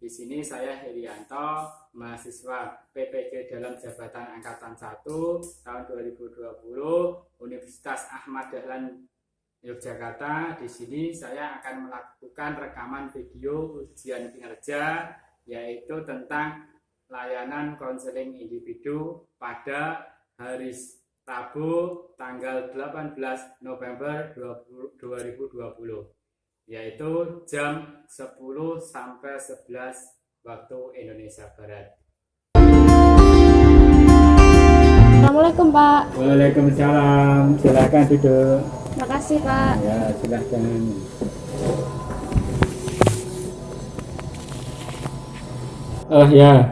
Di sini saya Herianto, mahasiswa PPG dalam jabatan Angkatan 1 tahun 2020 Universitas Ahmad Dahlan Yogyakarta. Di sini saya akan melakukan rekaman video ujian kinerja, yaitu tentang layanan konseling individu pada hari Rabu tanggal 18 November 2020, yaitu jam 10 sampai 11 waktu Indonesia Barat. Assalamualaikum Pak. Waalaikumsalam, silakan duduk. Makasih Pak. Ya, silakan. Oh ya,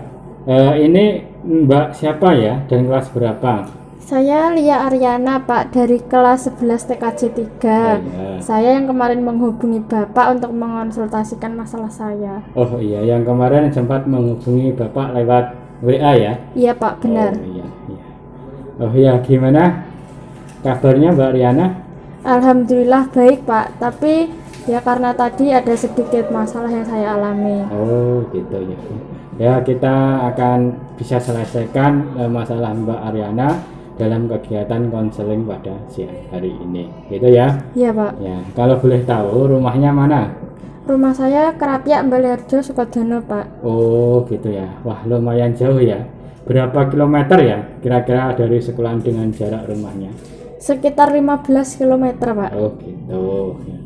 ini Mbak siapa ya, dan kelas berapa? Saya Lia Aryana Pak, dari kelas 11 TKJ 3. Oh, iya. Saya yang kemarin menghubungi Bapak untuk mengonsultasikan masalah saya. Oh iya, yang kemarin sempat menghubungi Bapak lewat WA ya? Iya Pak, benar. Oh iya, iya. Oh iya, gimana kabarnya Mbak Riana? Alhamdulillah baik Pak, tapi ya karena tadi ada sedikit masalah yang saya alami. Oh gitu ya. Ya, kita akan bisa selesaikan masalah Mbak Ariana dalam kegiatan konseling pada siang hari ini, gitu ya? Iya Pak. Ya, kalau boleh tahu rumahnya mana? Rumah saya Kerapia, Mbaliharjo, Sukodono Pak. Oh gitu ya. Wah, lumayan jauh ya. Berapa kilometer ya kira-kira dari sekolah dengan jarak rumahnya? Sekitar 15 km Pak. Oh gitu ya.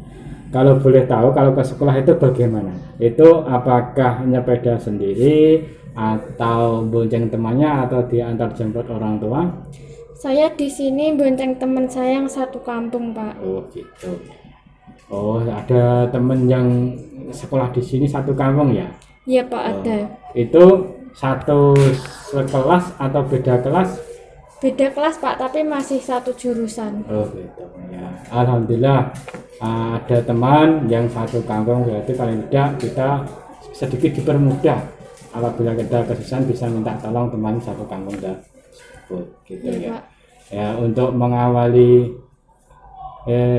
Kalau boleh tahu, kalau ke sekolah itu bagaimana? Itu apakah nyepeda sendiri atau bonceng temannya atau diantar jemput orang tua? Saya di sini bonceng teman saya yang satu kampung Pak. Oh gitu. Oh, ada temen yang sekolah di sini satu kampung ya? Iya Pak, ada. Itu satu sekelas atau beda kelas? Beda kelas Pak, tapi masih satu jurusan. Oh gitu ya. Alhamdulillah ada teman yang satu kampung, berarti paling tidak kita sedikit dipermudah apabila kita kesusahan bisa minta tolong teman satu kampung tersebut, gitu ya. Pak. Ya, untuk mengawali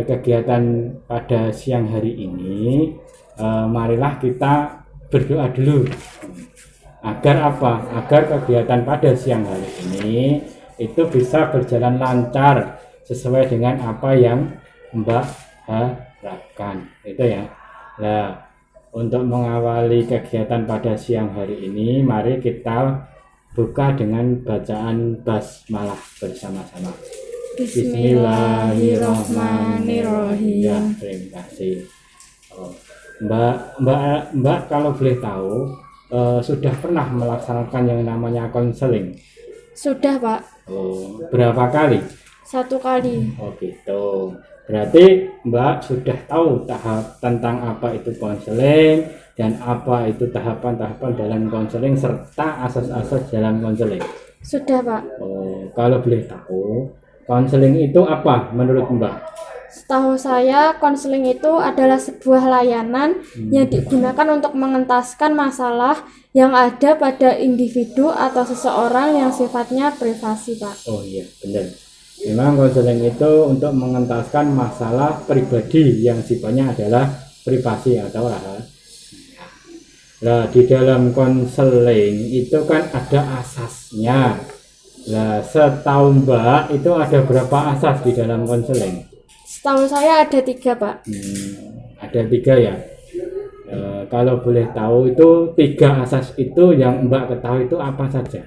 kegiatan pada siang hari ini, marilah kita berdoa dulu. Agar apa? Agar kegiatan pada siang hari ini itu bisa berjalan lancar sesuai dengan apa yang Mbak harapkan, itu ya. Nah, untuk mengawali kegiatan pada siang hari ini, mari kita buka dengan bacaan basmalah bersama-sama. Bismillahirrahmanirrahim. Ya, terima kasih. Oh, Mbak kalau boleh tahu, sudah pernah melaksanakan yang namanya konseling? Sudah Pak. Oh, berapa kali? 1 kali. Oh gitu. Berarti Mbak sudah tahu tahap tentang apa itu konseling dan apa itu tahapan-tahapan dalam konseling serta asas-asas dalam konseling. Sudah Pak. Oh, kalau boleh tahu, konseling itu apa menurut Mbak? Setahu saya, konseling itu adalah sebuah layanan yang digunakan untuk mengentaskan masalah yang ada pada individu atau seseorang yang sifatnya privasi, Pak. Oh iya, benar. Memang konseling itu untuk mengentaskan masalah pribadi yang sifatnya adalah privasi atau rahasia. Nah, di dalam konseling itu kan ada asasnya. Nah, setahu Mbak itu ada berapa asas di dalam konseling? Setahu saya ada 3 Pak. Ada 3 ya. Kalau boleh tahu itu 3 asas itu yang Mbak ketahui itu apa saja?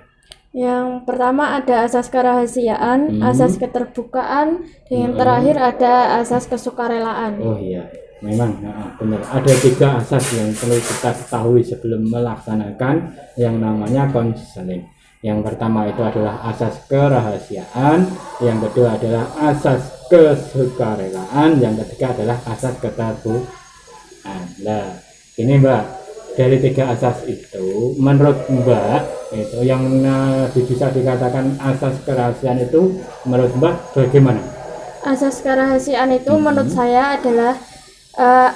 Yang pertama ada asas kerahasiaan, asas keterbukaan, dan yang terakhir ada asas kesukarelaan. Oh iya, memang benar. Ada 3 asas yang perlu kita ketahui sebelum melaksanakan yang namanya konseling. Yang pertama itu adalah asas kerahasiaan, yang kedua adalah asas kesukarelaan, yang ketiga adalah asas keterbukaan. Nah, ini Mbak, dari 3 asas itu, menurut Mbak, itu yang bisa dikatakan asas kerahasiaan itu, menurut Mbak bagaimana? Asas kerahasiaan itu menurut saya adalah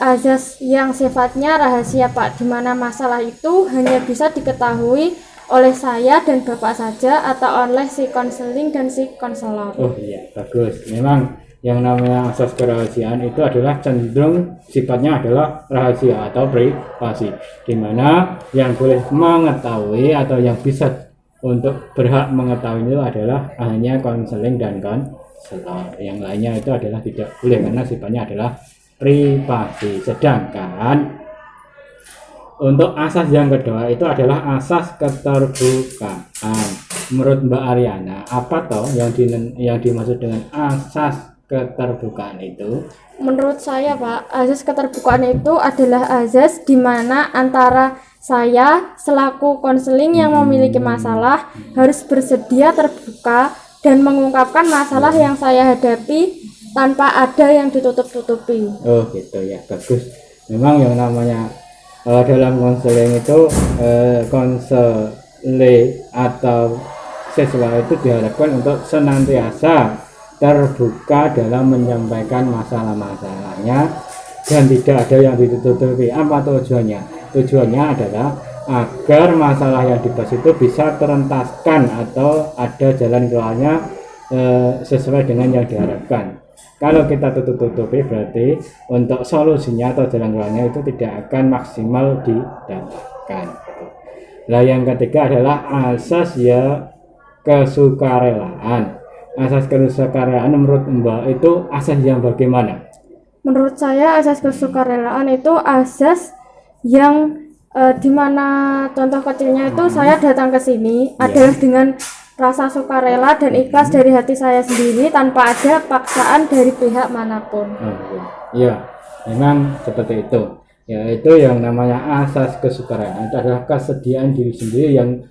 asas yang sifatnya rahasia Pak, di mana masalah itu hanya bisa diketahui oleh saya dan Bapak saja atau oleh si konseling dan si konselor. Oh iya, bagus. Memang yang namanya asas kerahasiaan itu adalah cenderung sifatnya adalah rahasia atau privasi, di mana yang boleh mengetahui atau yang bisa untuk berhak mengetahui itu adalah hanya konseling dan konselor. Yang lainnya itu adalah tidak boleh karena sifatnya adalah privasi. Sedangkan untuk asas yang kedua itu adalah asas keterbukaan. Menurut Mbak Ariana, apa toh yang dimaksud dengan asas keterbukaan itu? Menurut saya, Pak, azas keterbukaan itu adalah azas di mana antara saya selaku konseling yang memiliki masalah harus bersedia terbuka dan mengungkapkan masalah yang saya hadapi tanpa ada yang ditutup-tutupi. Oh gitu ya, bagus. Memang yang namanya dalam konseling itu konseling atau siswa itu diharapkan untuk senantiasa terbuka dalam menyampaikan masalah-masalahnya dan tidak ada yang ditutupi. Apa tujuannya? Tujuannya adalah agar masalah yang dibahas itu bisa terentaskan atau ada jalan keluarnya sesuai dengan yang diharapkan. Kalau kita tutup-tutupi berarti untuk solusinya atau jalan keluarnya itu tidak akan maksimal didapatkan. Nah, yang ketiga adalah asas ya kesukarelaan. Asas kesukarelaan menurut Mbak itu asas yang bagaimana? Menurut saya asas kesukarelaan itu asas yang dimana contoh kecilnya itu saya datang ke sini adalah dengan rasa sukarela dan ikhlas dari hati saya sendiri tanpa ada paksaan dari pihak manapun. Ya, memang seperti itu. Yaitu yang namanya asas kesukarelaan itu adalah kesediaan diri sendiri yang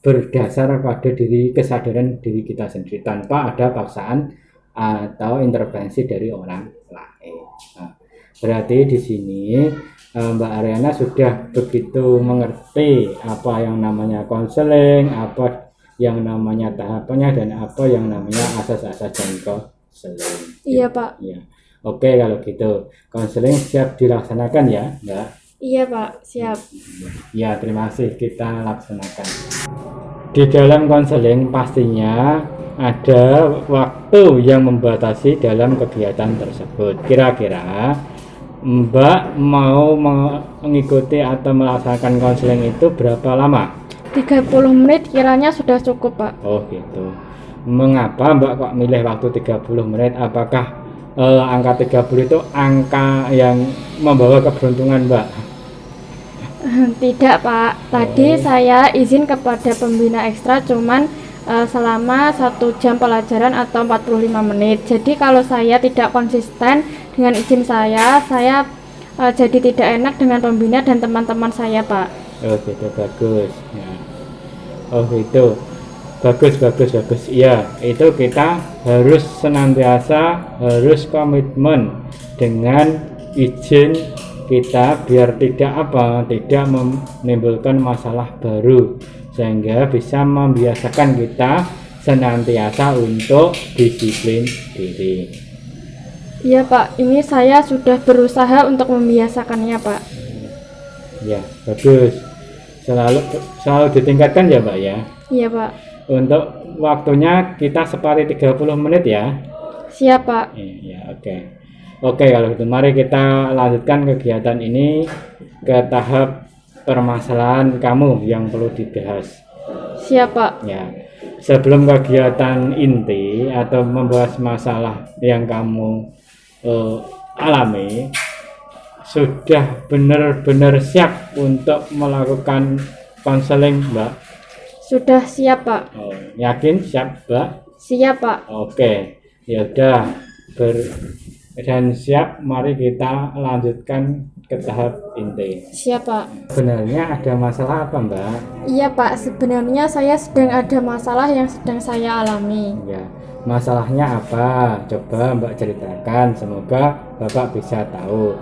berdasar pada kesadaran diri kita sendiri tanpa ada paksaan atau intervensi dari orang lain. Nah, berarti di sini Mbak Ariana sudah begitu mengerti apa yang namanya konseling, apa yang namanya tahapannya, dan apa yang namanya asas-asas dan konseling. Iya, Pak. Ya. Oke, kalau gitu konseling siap dilaksanakan ya, Mbak? Iya, Pak, siap. Ya, terima kasih, kita laksanakan. Di dalam konseling pastinya ada waktu yang membatasi dalam kegiatan tersebut. Kira-kira Mbak mau mengikuti atau melaksanakan konseling itu berapa lama? 30 menit kiranya sudah cukup, Pak. Oh gitu. Mengapa Mbak kok milih waktu 30 menit? Apakah angka 30 itu angka yang membawa keberuntungan, Mbak? Tidak, Pak. Tadi saya izin kepada pembina ekstra cuman selama 1 jam pelajaran atau 45 menit. Jadi kalau saya tidak konsisten dengan izin saya jadi tidak enak dengan pembina dan teman-teman saya, Pak. Oh gitu, bagus ya. Oh gitu, bagus. Iya, itu kita harus senantiasa harus komitmen dengan izin kita biar tidak menimbulkan masalah baru, sehingga bisa membiasakan kita senantiasa untuk disiplin diri. Iya, Pak, ini saya sudah berusaha untuk membiasakannya, Pak. Ya, bagus. Selalu ditingkatkan ya, Mbak ya. Iya, Pak. Untuk waktunya kita separi 30 menit ya. Siap, Pak. Iya, oke. Oke, kalau gitu mari kita lanjutkan kegiatan ini ke tahap permasalahan kamu yang perlu dibahas. Siap, Pak. Ya. Sebelum kegiatan inti atau membahas masalah yang kamu alami, sudah benar-benar siap untuk melakukan konseling, Mbak? Sudah siap, Pak. Oh, yakin siap, Mbak? Siap, Pak. Oke, ya udah dan siap. Mari kita lanjutkan ke tahap inti. Siap, Pak. Sebenarnya ada masalah apa, Mbak? Iya, Pak. Sebenarnya saya sedang ada masalah yang sedang saya alami. Ya, masalahnya apa? Coba Mbak ceritakan. Semoga Bapak bisa tahu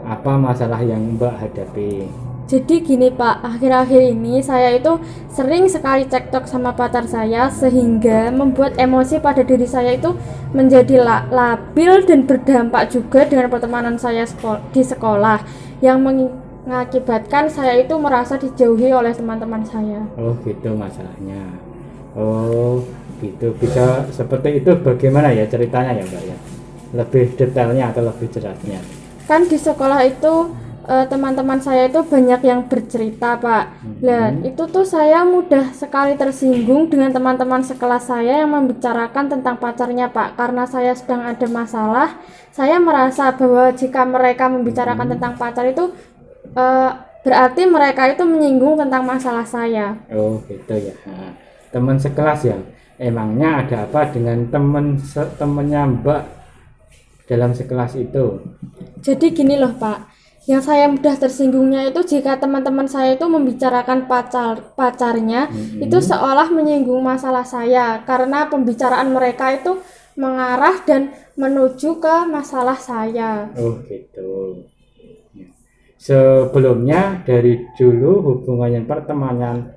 apa masalah yang Mbak hadapi. Jadi gini, Pak, akhir-akhir ini saya itu sering sekali cekcok sama pacar saya sehingga membuat emosi pada diri saya itu menjadi labil dan berdampak juga dengan pertemanan saya di sekolah yang mengakibatkan saya itu merasa dijauhi oleh teman-teman saya. Oh gitu masalahnya. Oh gitu, bisa seperti itu. Bagaimana ya ceritanya ya, Mbak ya? lebih detailnya atau lebih jelasnya. Kan di sekolah itu teman-teman saya itu banyak yang bercerita, Pak. Nah, itu tuh saya mudah sekali tersinggung dengan teman-teman sekelas saya yang membicarakan tentang pacarnya, Pak. Karena saya sedang ada masalah, saya merasa bahwa jika mereka membicarakan tentang pacar itu berarti mereka itu menyinggung tentang masalah saya. Oh gitu ya. Nah, teman sekelas ya. Emangnya ada apa dengan temennya Mbak dalam sekelas itu? Jadi gini loh, Pak. Yang saya mudah tersinggungnya itu jika teman-teman saya itu membicarakan pacarnya, itu seolah menyinggung masalah saya karena pembicaraan mereka itu mengarah dan menuju ke masalah saya. Oh gitu. Sebelumnya dari dulu hubungan pertemanan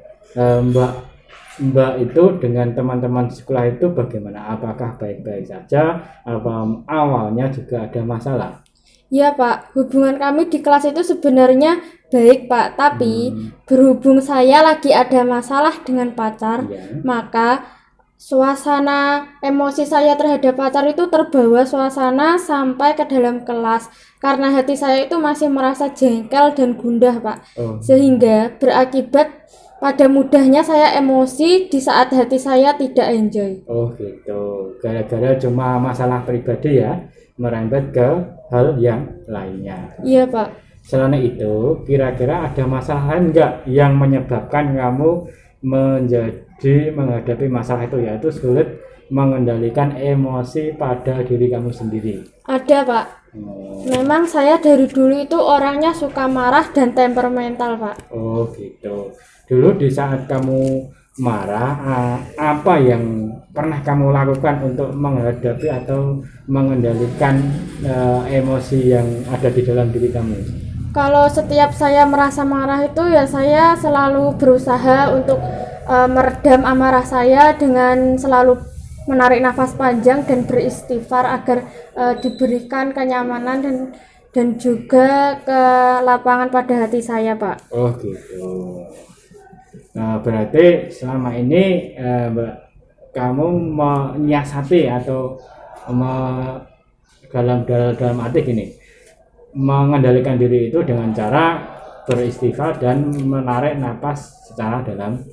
Mbak itu dengan teman-teman sekolah itu bagaimana? Apakah baik-baik saja? Apa awalnya juga ada masalah? Ya, Pak, hubungan kami di kelas itu sebenarnya baik, Pak, tapi berhubung saya lagi ada masalah dengan pacar, maka suasana emosi saya terhadap pacar itu terbawa suasana sampai ke dalam kelas karena hati saya itu masih merasa jengkel dan gundah, Pak. Sehingga berakibat pada mudahnya saya emosi di saat hati saya tidak enjoy. Oh gitu, gara-gara cuma masalah pribadi ya, merembet ke hal yang lainnya. Iya, Pak. Selain itu, kira-kira ada masalah lain enggak yang menyebabkan kamu menghadapi masalah itu, yaitu sulit mengendalikan emosi pada diri kamu sendiri? Ada, Pak. Memang saya dari dulu itu orangnya suka marah dan temperamental, Pak. Oh gitu. Dulu di saat kamu marah, apa yang pernah kamu lakukan untuk menghadapi atau mengendalikan emosi yang ada di dalam diri kamu? Kalau setiap saya merasa marah itu ya saya selalu berusaha untuk meredam amarah saya dengan selalu menarik nafas panjang dan beristighfar agar diberikan kenyamanan dan juga kelapangan pada hati saya, Pak. Oh gitu. Nah, berarti selama ini kamu menyiasati atau dalam arti gini, mengendalikan diri itu dengan cara beristighfar dan menarik napas secara dalam.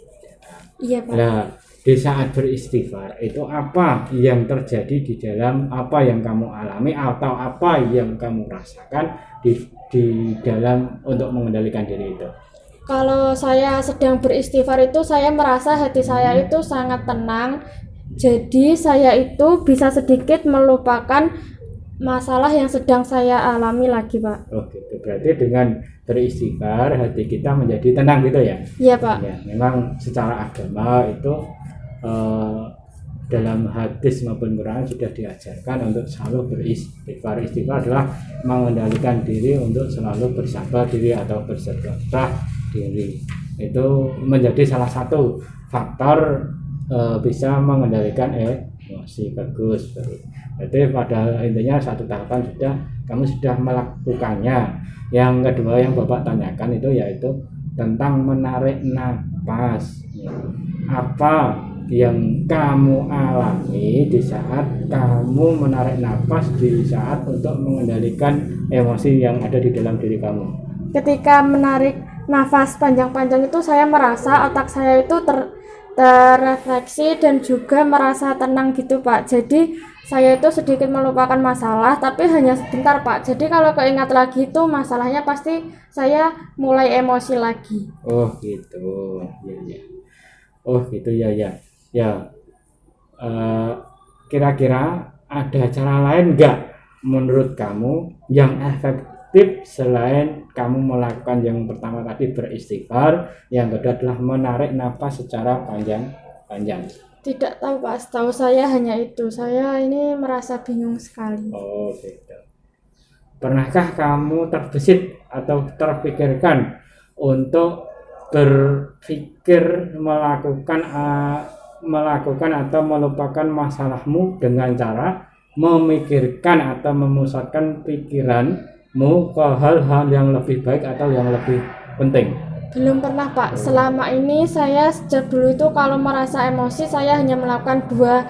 Iya, Pak. Nah, di saat beristighfar itu apa yang terjadi di dalam, apa yang kamu alami atau apa yang kamu rasakan di dalam untuk mengendalikan diri itu? Kalau saya sedang beristighfar itu saya merasa hati saya itu sangat tenang. Jadi saya itu bisa sedikit melupakan masalah yang sedang saya alami lagi, Pak. Oh gitu. Berarti dengan beristighfar hati kita menjadi tenang gitu ya? Iya, Pak. Ya, memang secara agama itu dalam hadis maupun Quran sudah diajarkan untuk selalu beristighfar. Istighfar adalah mengendalikan diri untuk selalu bersabar diri atau bersedekah diri. Itu menjadi salah satu faktor bisa mengendalikan emosi. Bagus. Berarti pada intinya satu tahapan kamu sudah melakukannya. Yang kedua yang Bapak tanyakan itu yaitu tentang menarik napas. Apa yang kamu alami di saat kamu menarik napas di saat untuk mengendalikan emosi yang ada di dalam diri kamu? Ketika menarik nafas panjang-panjang itu saya merasa otak saya itu terrefleksi dan juga merasa tenang gitu, Pak. Jadi saya itu sedikit melupakan masalah tapi hanya sebentar, Pak. Jadi kalau keingat lagi itu masalahnya pasti saya mulai emosi lagi. Oh gitu. Ya. Oh gitu ya. Kira-kira ada cara lain nggak menurut kamu yang efektif selain kamu melakukan yang pertama tadi beristighfar, yang kedua adalah menarik nafas secara panjang-panjang? Tidak tahu, Pak. Setahu saya hanya itu. Saya ini merasa bingung sekali. Oh gitu. Pernahkah kamu terbesit atau terpikirkan untuk berpikir melakukan atau melupakan masalahmu dengan cara memikirkan atau memusatkan pikiranmu ke hal-hal yang lebih baik atau yang lebih penting? Belum pernah, Pak. Selama ini saya sejak dulu itu kalau merasa emosi saya hanya melakukan dua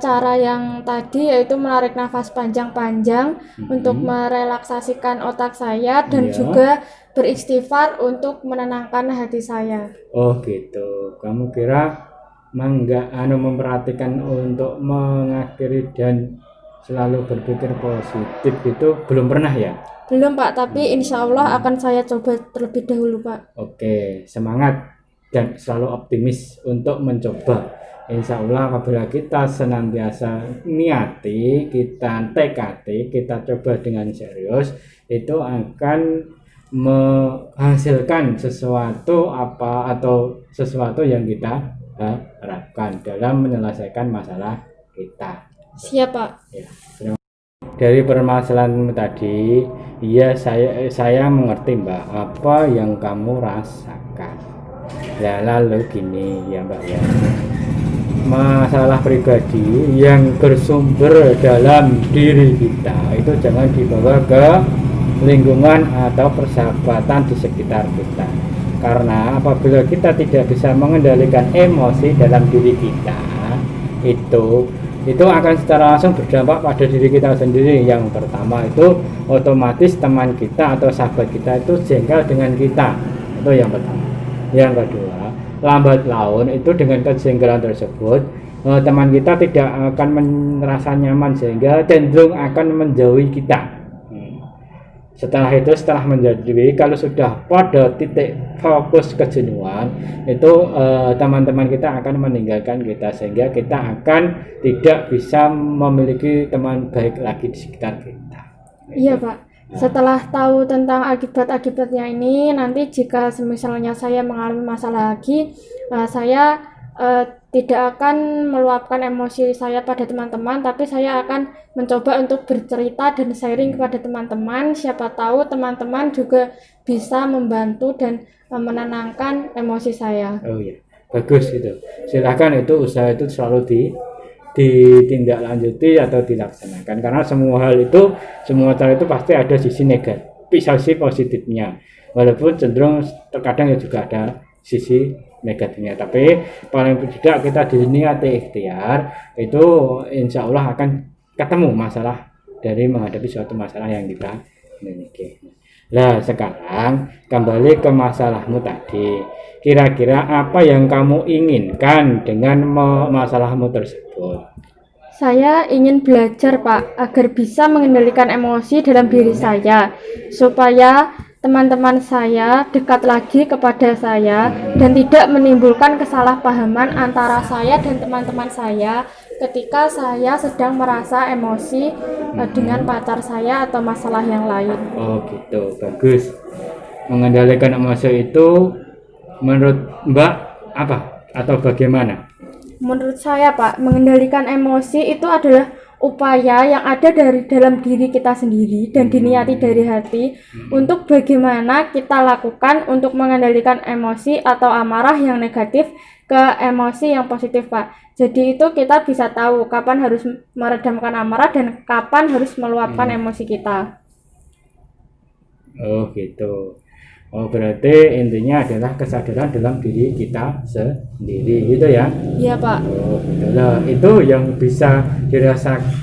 cara yang tadi, yaitu menarik nafas panjang-panjang untuk merelaksasikan otak saya dan Iya. juga beristighfar untuk menenangkan hati saya. Oh gitu. Kamu kira enggak memperhatikan untuk mengakhiri dan selalu berpikir positif itu belum pernah ya? Belum Pak, tapi insya Allah akan saya coba terlebih dahulu Pak. Oke, semangat dan selalu optimis untuk mencoba. Insya Allah apabila kita senantiasa niati, kita tekati, kita coba dengan serius, itu akan menghasilkan sesuatu sesuatu yang kita harapkan dalam menyelesaikan masalah kita. Siap Pak. Ya, dari permasalahanmu tadi, ya saya mengerti Mbak apa yang kamu rasakan. Ya lalu gini ya Mbak ya, masalah pribadi yang bersumber dalam diri kita itu jangan dibawa ke lingkungan atau persahabatan di sekitar kita, karena apabila kita tidak bisa mengendalikan emosi dalam diri kita, itu akan secara langsung berdampak pada diri kita sendiri. Yang pertama itu otomatis teman kita atau sahabat kita itu jengkel dengan kita, itu yang pertama. Yang kedua, lambat laun itu dengan kejengkelan tersebut teman kita tidak akan merasa nyaman sehingga cenderung akan menjauhi kita. Setelah itu, setelah menjauhi, kalau sudah pada titik fokus kejenuhan, itu teman-teman kita akan meninggalkan kita sehingga kita akan tidak bisa memiliki teman baik lagi di sekitar kita. Iya Pak. Setelah tahu tentang akibat-akibatnya ini, nanti jika semisalnya saya mengalami masalah lagi, saya tidak akan meluapkan emosi saya pada teman-teman, tapi saya akan mencoba untuk bercerita dan sharing kepada teman-teman. Siapa tahu teman-teman juga bisa membantu dan menenangkan emosi saya. Oh iya, bagus itu. Silakan, itu usaha itu selalu ditindaklanjuti atau dilaksanakan, karena semua cara itu pasti ada sisi negatif, sisi positifnya, walaupun cenderung terkadang juga ada sisi negatifnya, tapi paling tidak kita diniati ikhtiar itu insya Allah akan ketemu masalah dari menghadapi suatu masalah yang kita miliki. Nah sekarang kembali ke masalahmu tadi, kira-kira apa yang kamu inginkan dengan masalahmu tersebut? Saya ingin belajar Pak, agar bisa mengendalikan emosi dalam diri saya, supaya teman-teman saya dekat lagi kepada saya dan tidak menimbulkan kesalahpahaman antara saya dan teman-teman saya ketika saya sedang merasa emosi dengan pacar saya atau masalah yang lain. Oh gitu, bagus. Mengendalikan emosi itu menurut Mbak apa atau bagaimana? Menurut saya Pak, mengendalikan emosi itu adalah upaya yang ada dari dalam diri kita sendiri dan diniati dari hati untuk bagaimana kita lakukan untuk mengendalikan emosi atau amarah yang negatif ke emosi yang positif Pak. Jadi itu kita bisa tahu kapan harus meredamkan amarah dan kapan harus meluapkan emosi kita. Oh gitu. Oh berarti intinya adalah kesadaran dalam diri kita sendiri gitu ya? Iya Pak. Oh gitu. Nah, itu yang bisa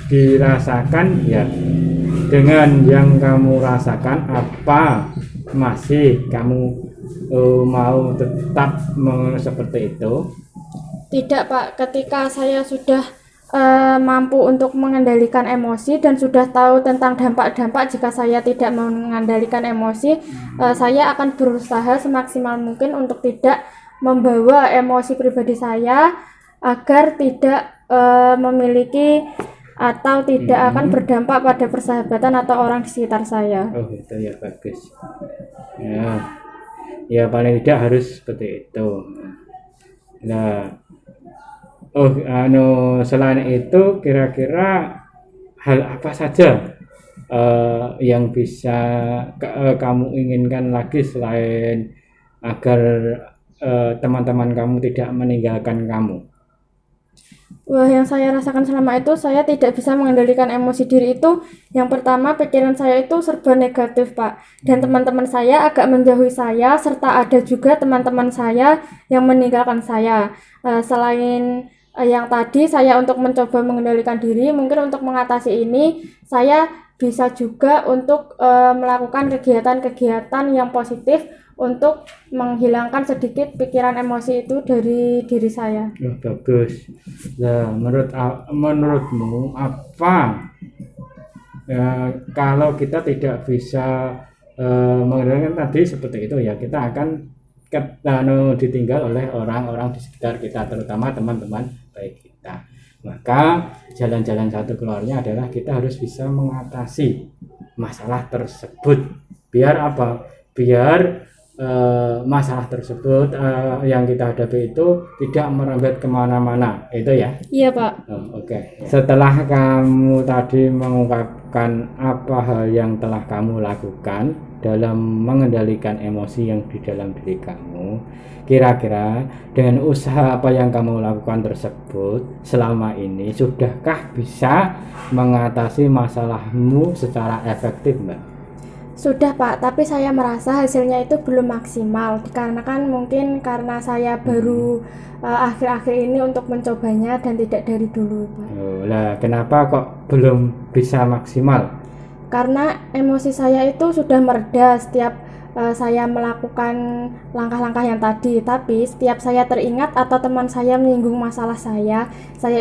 dirasakan ya. Dengan yang kamu rasakan, apa masih kamu mau tetap seperti itu? Tidak Pak, ketika saya sudah mampu untuk mengendalikan emosi dan sudah tahu tentang dampak-dampak jika saya tidak mengendalikan emosi, saya akan berusaha semaksimal mungkin untuk tidak membawa emosi pribadi saya agar tidak memiliki atau tidak akan berdampak pada persahabatan atau orang di sekitar saya. Oh gitu ya, bagus ya. Ya paling tidak harus seperti itu. Nah selain itu kira-kira hal apa saja yang bisa kamu inginkan lagi selain agar teman-teman kamu tidak meninggalkan kamu? Wah, yang saya rasakan selama itu, saya tidak bisa mengendalikan emosi diri itu. Yang pertama, pikiran saya itu serba negatif, Pak. Dan teman-teman saya agak menjauhi saya, serta ada juga teman-teman saya yang meninggalkan saya. Selain yang tadi saya untuk mencoba mengendalikan diri, mungkin untuk mengatasi ini saya bisa juga untuk melakukan kegiatan-kegiatan yang positif untuk menghilangkan sedikit pikiran emosi itu dari diri saya. Oh, bagus. Nah, menurutmu apa kalau kita tidak bisa mengendalikan tadi seperti itu ya, kita akan ditinggal oleh orang-orang di sekitar kita, terutama teman-teman baik kita. Maka jalan-jalan satu keluarnya adalah kita harus bisa mengatasi masalah tersebut. Biar apa? Biar masalah tersebut yang kita hadapi itu tidak merambat kemana-mana, itu ya. Iya Pak. Oke. Setelah kamu tadi mengungkapkan apa hal yang telah kamu lakukan dalam mengendalikan emosi yang di dalam diri kamu, kira-kira dengan usaha apa yang kamu lakukan tersebut selama ini, sudahkah bisa mengatasi masalahmu secara efektif, Mbak? Sudah Pak, tapi saya merasa hasilnya itu belum maksimal dikarenakan mungkin karena saya baru akhir-akhir ini untuk mencobanya dan tidak dari dulu Pak. Oh, lah kenapa kok belum bisa maksimal? Karena emosi saya itu sudah mereda setiap saya melakukan langkah-langkah yang tadi, tapi setiap saya teringat atau teman saya menyinggung masalah saya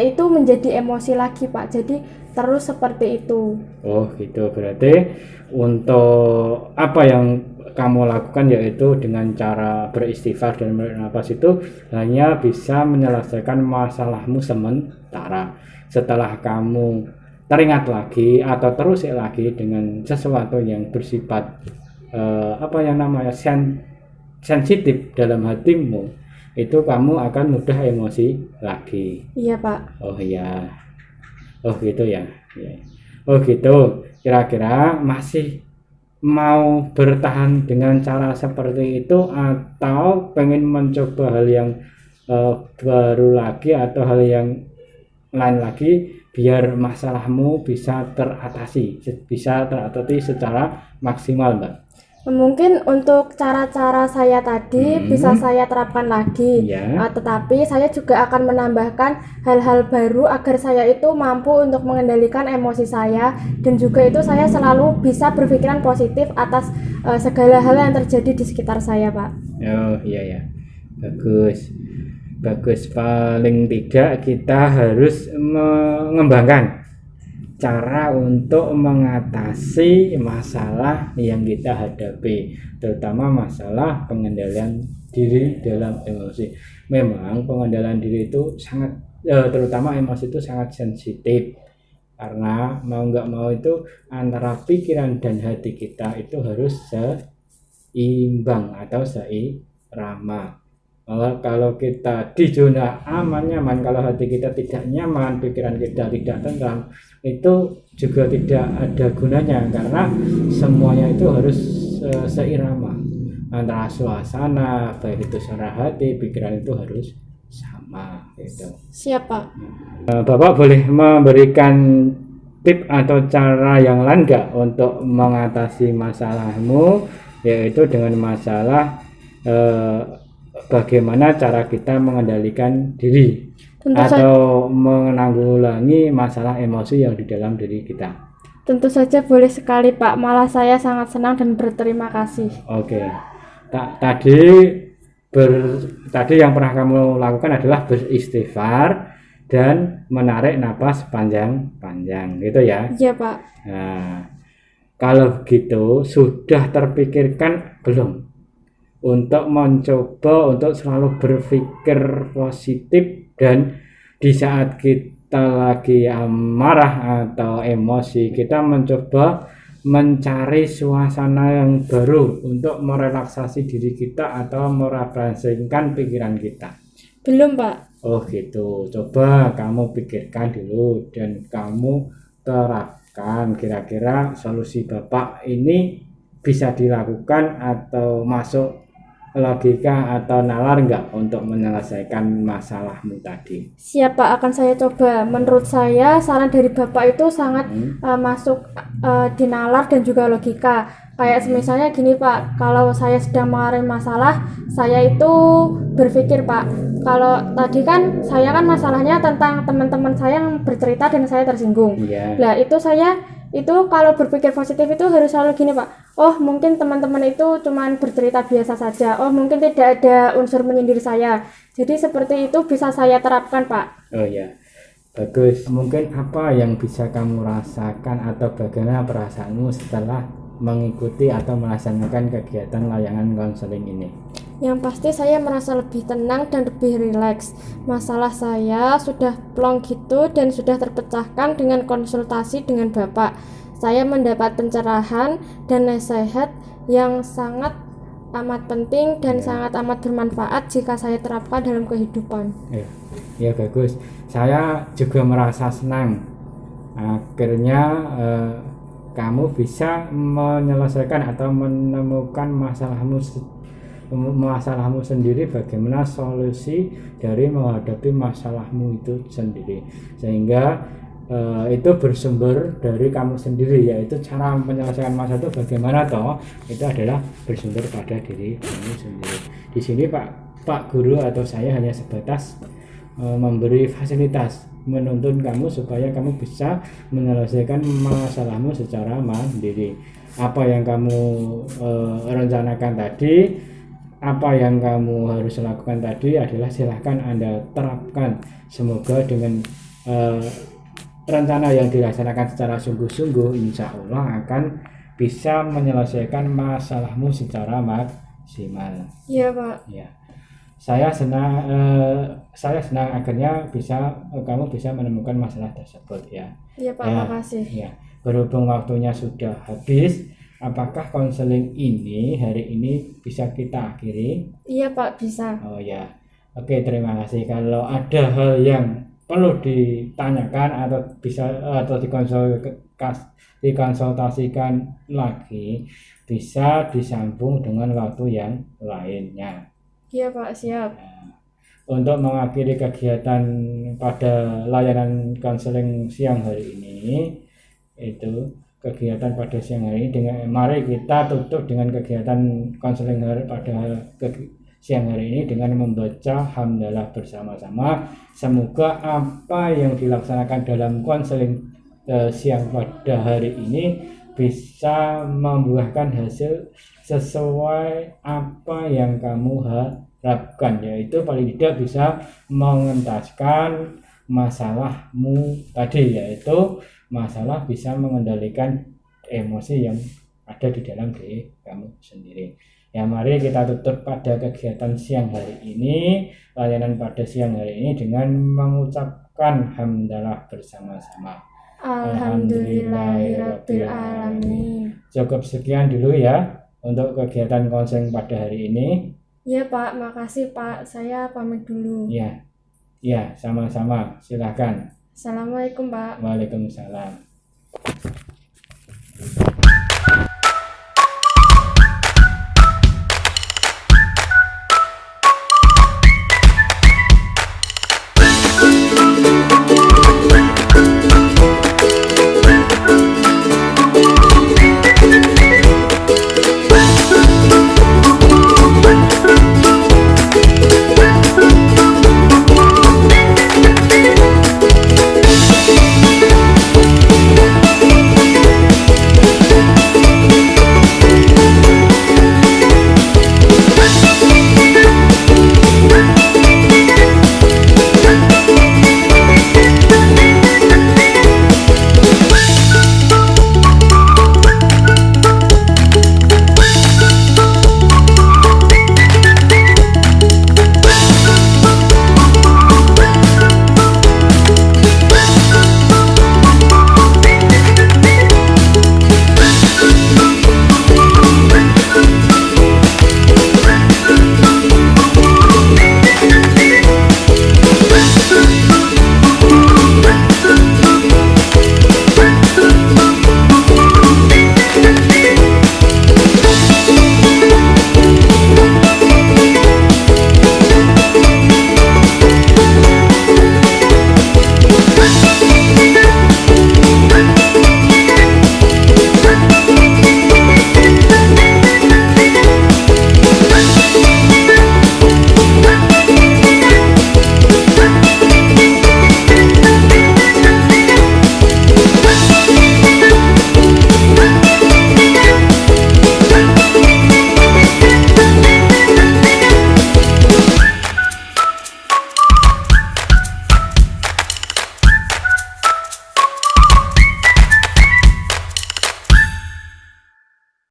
itu menjadi emosi lagi Pak, jadi terus seperti itu. Oh gitu, berarti untuk apa yang kamu lakukan yaitu dengan cara beristighfar dan bernapas itu hanya bisa menyelesaikan masalahmu sementara. Setelah kamu teringat lagi atau terusik lagi dengan sesuatu yang bersifat apa yang namanya sensitif dalam hatimu, itu kamu akan mudah emosi lagi. Iya Pak. Oh iya. Oh gitu ya. Oh gitu. Kira-kira masih mau bertahan dengan cara seperti itu atau pengen mencoba hal yang baru lagi atau hal yang lain lagi biar masalahmu bisa teratasi secara maksimal, Mbak? Mungkin untuk cara-cara saya tadi bisa saya terapkan lagi, tetapi saya juga akan menambahkan hal-hal baru agar saya itu mampu untuk mengendalikan emosi saya dan juga itu saya selalu bisa berpikiran positif atas segala hal yang terjadi di sekitar saya, Pak. Oh iya, bagus. Paling tidak kita harus mengembangkan cara untuk mengatasi masalah yang kita hadapi, terutama masalah pengendalian diri dalam emosi. Memang pengendalian diri itu sangat terutama emosi itu sangat sensitif, karena mau nggak mau itu antara pikiran dan hati kita itu harus seimbang atau seirama. Kalau kita di zona aman nyaman, kalau hati kita tidak nyaman, pikiran kita tidak tenang, itu juga tidak ada gunanya, karena semuanya itu harus seirama antara suasana, baik itu suara hati, pikiran itu harus sama gitu. Siap Pak. Bapak boleh memberikan tip atau cara yang lain nggak untuk mengatasi masalahmu, yaitu dengan masalah bagaimana cara kita mengendalikan diri atau menanggulangi masalah emosi yang di dalam diri kita? Tentu saja boleh sekali Pak, malah saya sangat senang dan berterima kasih. Oke. Tadi yang pernah kamu lakukan adalah beristighfar dan menarik napas panjang-panjang, gitu ya? Iya Pak. Nah, kalau gitu sudah terpikirkan belum untuk mencoba untuk selalu berpikir positif, dan di saat kita lagi marah atau emosi kita mencoba mencari suasana yang baru untuk merelaksasi diri kita atau merefreshingkan pikiran kita? Belum Pak. Oh gitu, coba kamu pikirkan dulu dan kamu terapkan. Kira-kira solusi Bapak ini bisa dilakukan atau masuk logika atau nalar enggak untuk menyelesaikan masalahmu tadi? Siap Pak, akan saya coba. Menurut saya saran dari Bapak itu sangat masuk di nalar dan juga logika. Kayak misalnya gini Pak, kalau saya sedang mengalami masalah, saya itu berpikir Pak, kalau tadi kan saya kan masalahnya tentang teman-teman saya yang bercerita dan saya tersinggung. Iya. Nah itu saya itu kalau berpikir positif itu harus selalu gini Pak, oh mungkin teman-teman itu cuman bercerita biasa saja, oh mungkin tidak ada unsur menyindir saya. Jadi seperti itu bisa saya terapkan Pak. Oh ya, bagus. Mungkin apa yang bisa kamu rasakan atau bagaimana perasaanmu setelah mengikuti atau melaksanakan kegiatan layanan konseling ini? Yang pasti saya merasa lebih tenang dan lebih rileks. Masalah saya sudah plong gitu dan sudah terpecahkan dengan konsultasi dengan Bapak. Saya mendapat pencerahan dan nasihat yang sangat amat penting dan sangat amat bermanfaat jika saya terapkan dalam kehidupan. Ya bagus. Saya juga merasa senang. Akhirnya kamu bisa menyelesaikan atau menemukan masalahmu sendiri, bagaimana solusi dari menghadapi masalahmu itu sendiri, sehingga itu bersumber dari kamu sendiri, yaitu cara menyelesaikan masalah itu bagaimana toh, itu adalah bersumber pada diri kamu sendiri. Di sini Pak Guru atau saya hanya sebatas memberi fasilitas, menuntun kamu supaya kamu bisa menyelesaikan masalahmu secara mandiri. Apa yang kamu rencanakan tadi, apa yang kamu harus lakukan tadi adalah silahkan Anda terapkan. Semoga dengan rencana yang dilaksanakan secara sungguh-sungguh, insya Allah akan bisa menyelesaikan masalahmu secara maksimal. Iya Pak. Ya. Saya senang akhirnya kamu bisa menemukan masalah tersebut ya. Iya Pak, Ya, makasih. ya. Berhubung waktunya sudah habis, apakah konseling ini hari ini bisa kita akhiri? Iya Pak, bisa. Oh ya. Oke, terima kasih. Kalau ada hal yang perlu ditanyakan atau dikonsultasikan lagi, bisa disambung dengan waktu yang lainnya. Iya Pak, siap. Untuk mengakhiri kegiatan pada layanan konseling siang hari ini, mari kita tutup dengan kegiatan konseling pada siang hari ini dengan membaca hamdalah bersama-sama. Semoga apa yang dilaksanakan dalam konseling siang pada hari ini bisa membuahkan hasil sesuai apa yang kamu harapkan, yaitu paling tidak bisa mengentaskan masalahmu tadi, yaitu masalah bisa mengendalikan emosi yang ada di dalam diri kamu sendiri. Ya, mari kita tutup pada kegiatan siang hari ini, layanan pada siang hari ini dengan mengucapkan hamdalah bersama-sama. Alhamdulillahirabbil alamin. Cukup sekian dulu ya untuk kegiatan konseling pada hari ini. Iya Pak, makasih Pak. Saya pamit dulu. Ya, sama-sama. Silakan. Assalamualaikum Pak. Waalaikumsalam.